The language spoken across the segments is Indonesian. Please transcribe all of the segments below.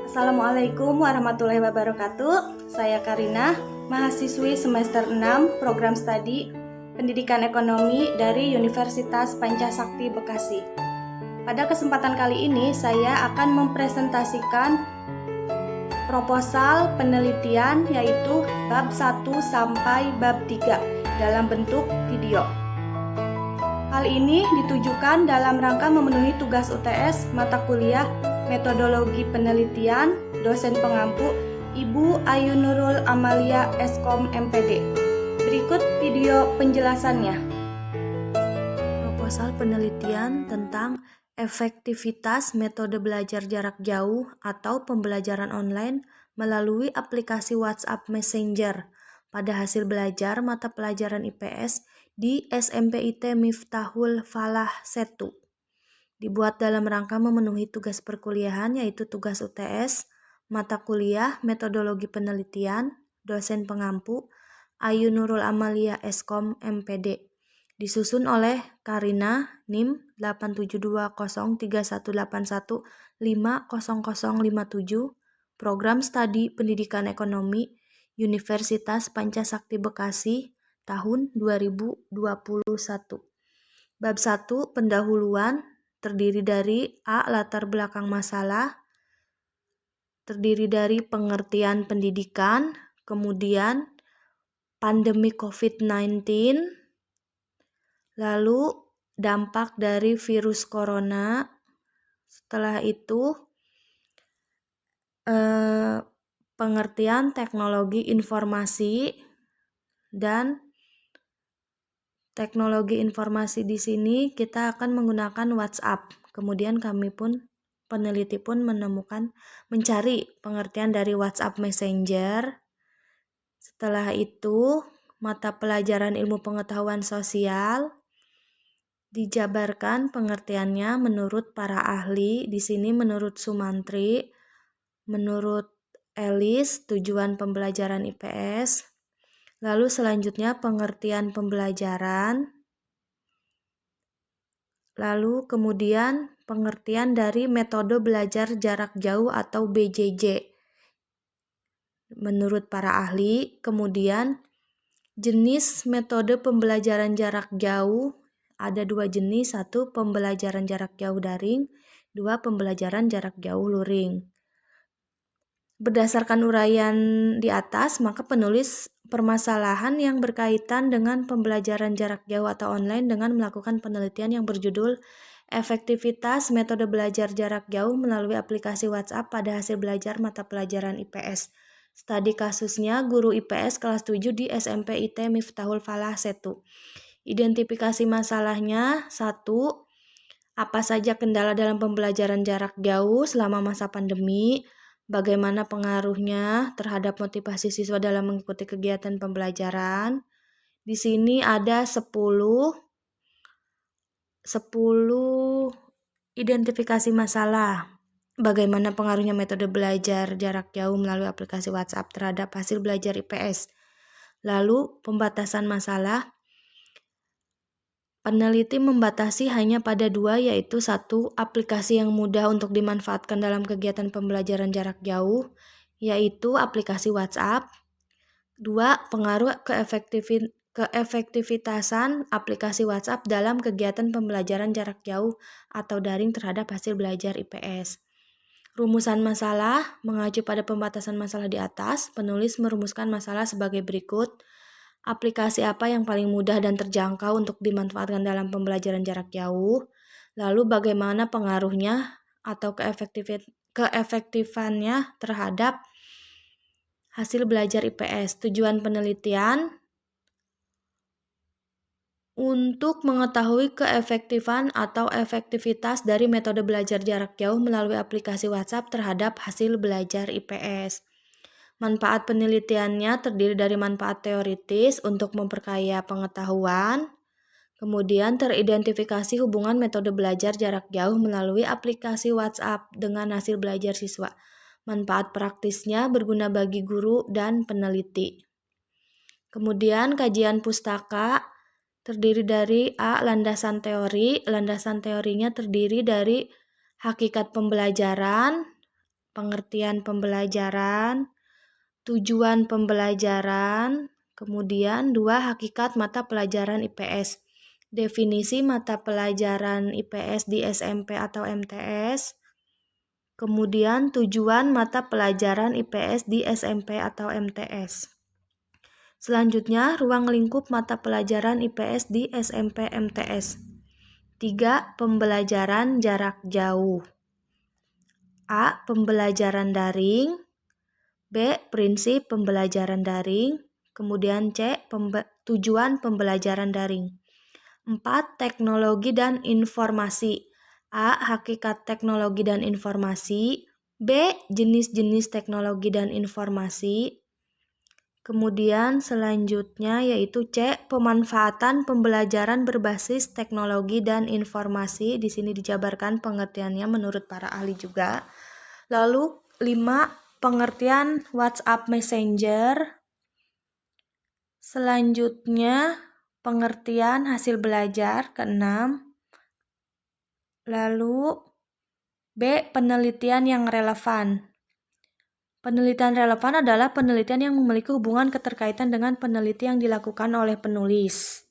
Assalamualaikum warahmatullahi wabarakatuh. Saya Karina, mahasiswi semester 6 program studi Pendidikan Ekonomi dari Universitas Pancasakti Bekasi. Pada kesempatan kali ini saya akan mempresentasikan proposal penelitian yaitu bab 1 sampai bab 3 dalam bentuk video. Hal ini ditujukan dalam rangka memenuhi tugas UTS mata kuliah Metodologi Penelitian, dosen pengampu Ibu Ayu Nurul Amalia Eskom MPD. Berikut video penjelasannya. Proposal penelitian tentang efektivitas metode belajar jarak jauh atau pembelajaran online melalui aplikasi WhatsApp Messenger pada hasil belajar mata pelajaran IPS di SMPIT Miftahul Falah Setu. Dibuat dalam rangka memenuhi tugas perkuliahan yaitu tugas UTS, mata kuliah Metodologi Penelitian, dosen pengampu Ayu Nurul Amalia Eskom MPD. Disusun oleh Karina NIM 8720318150057, Program Studi Pendidikan Ekonomi, Universitas Pancasakti Bekasi, tahun 2021. Bab 1 pendahuluan terdiri dari A. Latar belakang masalah, terdiri dari pengertian pendidikan, kemudian pandemi COVID-19, lalu dampak dari virus corona, setelah itu pengertian teknologi informasi, dan teknologi informasi di sini kita akan menggunakan WhatsApp. Kemudian peneliti pun mencari pengertian dari WhatsApp Messenger. Setelah itu, mata pelajaran ilmu pengetahuan sosial dijabarkan pengertiannya menurut para ahli. Di sini menurut Sumantri, menurut Elis, tujuan pembelajaran IPS. Lalu selanjutnya pengertian pembelajaran. Lalu kemudian pengertian dari metode belajar jarak jauh atau BJJ. Menurut para ahli, kemudian jenis metode pembelajaran jarak jauh ada 2 jenis, 1 pembelajaran jarak jauh daring, 2 pembelajaran jarak jauh luring. Berdasarkan uraian di atas, maka penulis permasalahan yang berkaitan dengan pembelajaran jarak jauh atau online dengan melakukan penelitian yang berjudul Efektivitas Metode Belajar Jarak Jauh melalui aplikasi WhatsApp pada hasil belajar mata pelajaran IPS. Studi kasusnya guru IPS kelas 7 di SMPIT Miftahul Falah Setu. Identifikasi masalahnya, 1. Apa saja kendala dalam pembelajaran jarak jauh selama masa pandemi? Bagaimana pengaruhnya terhadap motivasi siswa dalam mengikuti kegiatan pembelajaran? Di sini ada 10 identifikasi masalah. Bagaimana pengaruhnya metode belajar jarak jauh melalui aplikasi WhatsApp terhadap hasil belajar IPS? Lalu pembatasan masalah. Peneliti membatasi hanya pada 2, yaitu 1. Aplikasi yang mudah untuk dimanfaatkan dalam kegiatan pembelajaran jarak jauh, yaitu aplikasi WhatsApp. 2. Pengaruh keefektivitasan aplikasi WhatsApp dalam kegiatan pembelajaran jarak jauh atau daring terhadap hasil belajar IPS. Rumusan masalah mengacu pada pembatasan masalah di atas, penulis merumuskan masalah sebagai berikut. Aplikasi apa yang paling mudah dan terjangkau untuk dimanfaatkan dalam pembelajaran jarak jauh? Lalu bagaimana pengaruhnya atau keefektifannya terhadap hasil belajar IPS? Tujuan penelitian untuk mengetahui keefektifan atau efektivitas dari metode belajar jarak jauh melalui aplikasi WhatsApp terhadap hasil belajar IPS. Manfaat penelitiannya terdiri dari manfaat teoritis untuk memperkaya pengetahuan, kemudian teridentifikasi hubungan metode belajar jarak jauh melalui aplikasi WhatsApp dengan hasil belajar siswa. Manfaat praktisnya berguna bagi guru dan peneliti. Kemudian kajian pustaka terdiri dari A. Landasan teori. Landasan teorinya terdiri dari hakikat pembelajaran, pengertian pembelajaran, tujuan pembelajaran, kemudian 2 hakikat mata pelajaran IPS, definisi mata pelajaran IPS di SMP atau MTS, kemudian tujuan mata pelajaran IPS di SMP atau MTS. Selanjutnya, ruang lingkup mata pelajaran IPS di SMP MTS. 3. Pembelajaran jarak jauh. A. Pembelajaran daring. B. Prinsip pembelajaran daring. Kemudian C. Tujuan pembelajaran daring. 4. Teknologi dan informasi. A. Hakikat teknologi dan informasi. B. Jenis-jenis teknologi dan informasi. Kemudian selanjutnya yaitu C. Pemanfaatan pembelajaran berbasis teknologi dan informasi. Di sini dijabarkan pengertiannya menurut para ahli juga. Lalu 5. Pengertian WhatsApp Messenger. Selanjutnya pengertian hasil belajar ke-6. Lalu B. Penelitian yang relevan. Penelitian relevan adalah penelitian yang memiliki hubungan keterkaitan dengan penelitian yang dilakukan oleh penulis.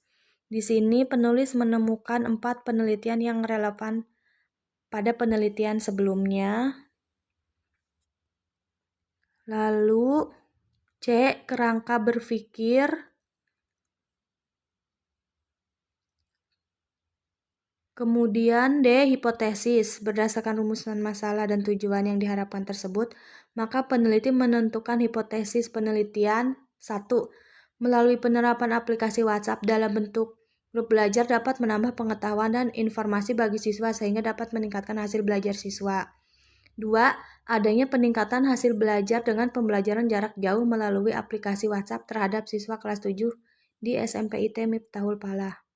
Di sini penulis menemukan 4 penelitian yang relevan pada penelitian sebelumnya. Lalu C. Kerangka berpikir. Kemudian D. Hipotesis. Berdasarkan rumusan masalah dan tujuan yang diharapkan tersebut, maka peneliti menentukan hipotesis penelitian. 1. Melalui penerapan aplikasi WhatsApp dalam bentuk grup belajar dapat menambah pengetahuan dan informasi bagi siswa sehingga dapat meningkatkan hasil belajar siswa. 2. Adanya peningkatan hasil belajar dengan pembelajaran jarak jauh melalui aplikasi WhatsApp terhadap siswa kelas 7 di SMPIT Miftahul Falah.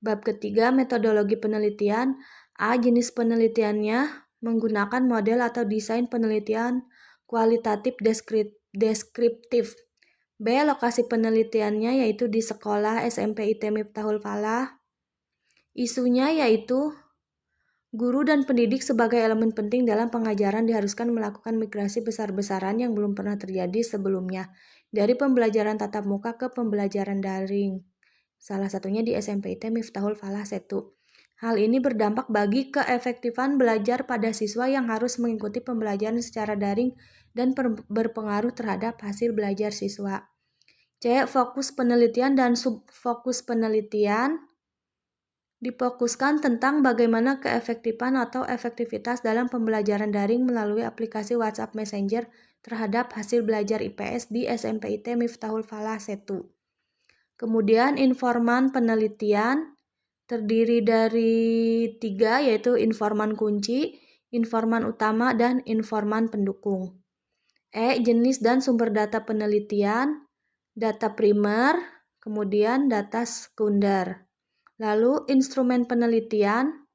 Bab ketiga, metodologi penelitian. A. Jenis penelitiannya menggunakan model atau desain penelitian kualitatif deskriptif. B. Lokasi penelitiannya yaitu di sekolah SMPIT Miftahul Falah. Isunya yaitu guru dan pendidik sebagai elemen penting dalam pengajaran diharuskan melakukan migrasi besar-besaran yang belum pernah terjadi sebelumnya dari pembelajaran tatap muka ke pembelajaran daring. Salah satunya di SMPIT Miftahul Falah 1. Hal ini berdampak bagi keefektifan belajar pada siswa yang harus mengikuti pembelajaran secara daring dan berpengaruh terhadap hasil belajar siswa. C. Fokus penelitian dan subfokus penelitian. Difokuskan tentang bagaimana keefektifan atau efektivitas dalam pembelajaran daring melalui aplikasi WhatsApp Messenger terhadap hasil belajar IPS di SMPIT Miftahul Falah 1. Kemudian informan penelitian terdiri dari 3 yaitu informan kunci, informan utama, dan informan pendukung. E. Jenis dan sumber data penelitian, data primer, kemudian data sekunder. Lalu instrumen penelitian.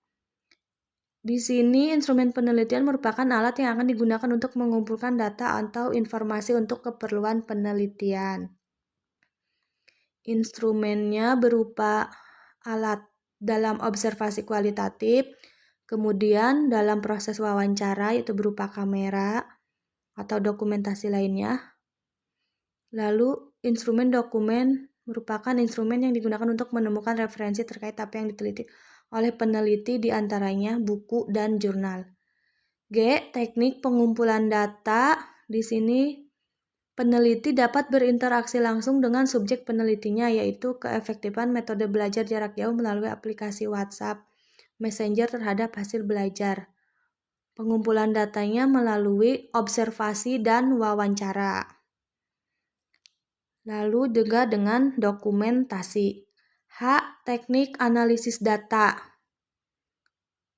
Di sini instrumen penelitian merupakan alat yang akan digunakan untuk mengumpulkan data atau informasi untuk keperluan penelitian. Instrumennya berupa alat dalam observasi kualitatif, kemudian dalam proses wawancara yaitu berupa kamera atau dokumentasi lainnya. Lalu instrumen dokumen merupakan instrumen yang digunakan untuk menemukan referensi terkait apa yang diteliti oleh peneliti, diantaranya buku dan jurnal. G. Teknik pengumpulan data. Di sini peneliti dapat berinteraksi langsung dengan subjek penelitinya, yaitu keefektifan metode belajar jarak jauh melalui aplikasi WhatsApp Messenger terhadap hasil belajar. Pengumpulan datanya melalui observasi dan wawancara. Lalu juga dengan dokumentasi. H. Teknik analisis data.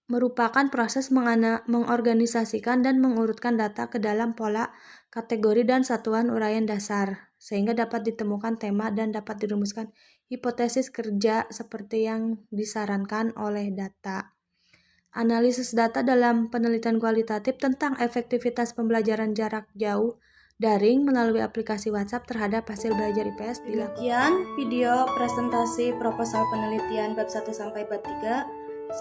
Merupakan proses mengorganisasikan dan mengurutkan data ke dalam pola, kategori, dan satuan uraian dasar, sehingga dapat ditemukan tema dan dapat dirumuskan hipotesis kerja seperti yang disarankan oleh data. Analisis data dalam penelitian kualitatif tentang efektivitas pembelajaran jarak jauh daring melalui aplikasi WhatsApp terhadap hasil belajar IPS dilakukan. Demikian video presentasi proposal penelitian bab 1 sampai bab 3.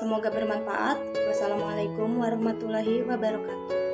Semoga bermanfaat. Wassalamualaikum warahmatullahi wabarakatuh.